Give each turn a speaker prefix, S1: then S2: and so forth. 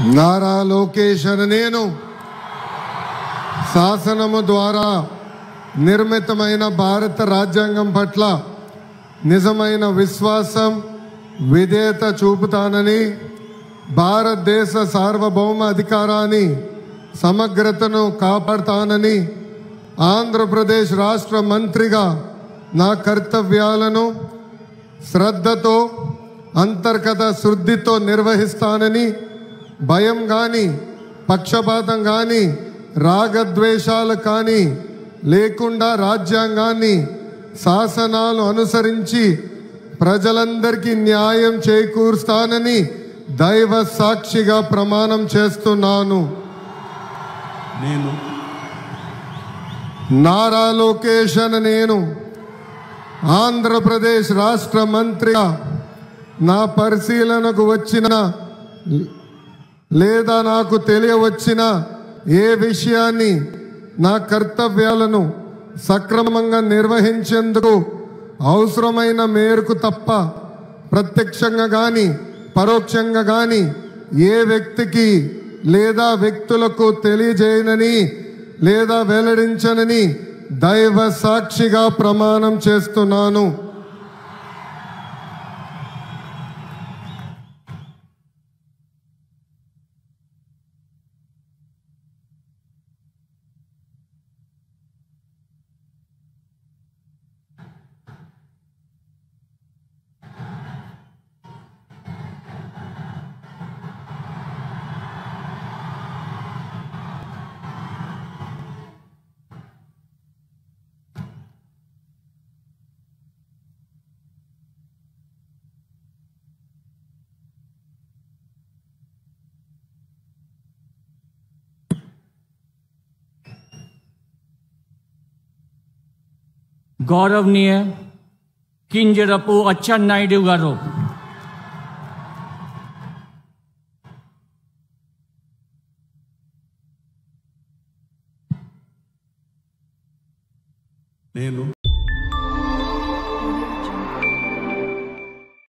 S1: నారా లోకేష్ అనే నేను శాసనము ద్వారా నిర్మితమైన భారత రాజ్యాంగం పట్ల నిజమైన విశ్వాసం విధేయత చూపుతానని భారతదేశ సార్వభౌమ అధికారాన్ని సమగ్రతను కాపాడుతానని ఆంధ్రప్రదేశ్ రాష్ట్ర మంత్రిగా నా కర్తవ్యాలను శ్రద్ధతో అంతర్గత శుద్ధితో నిర్వహిస్తానని భయం కానీ పక్షపాతం కానీ రాగద్వేషాలు కానీ లేకుండా రాజ్యాంగాన్ని శాసనాలు అనుసరించి ప్రజలందరికీ న్యాయం చేకూరుస్తానని దైవ సాక్షిగా ప్రమాణం చేస్తున్నాను.
S2: నేను
S1: నారా లోకేష్ అనే నేను ఆంధ్రప్రదేశ్ రాష్ట్ర మంత్రిగా నా పరిశీలనకు వచ్చిన లేదా నాకు తెలియవచ్చిన ఏ విషయాన్ని నా కర్తవ్యాలను సక్రమంగా నిర్వహించేందుకు అవసరమైన మేరకు తప్ప ప్రత్యక్షంగా కానీ పరోక్షంగా కానీ ఏ వ్యక్తికి లేదా వ్యక్తులకు తెలియజేయనని లేదా వెల్లడించనని దైవ సాక్షిగా ప్రమాణం చేస్తున్నాను.
S3: गौरवनीय किंजरपु अच्చెన్నాయుడు गारू
S2: నేను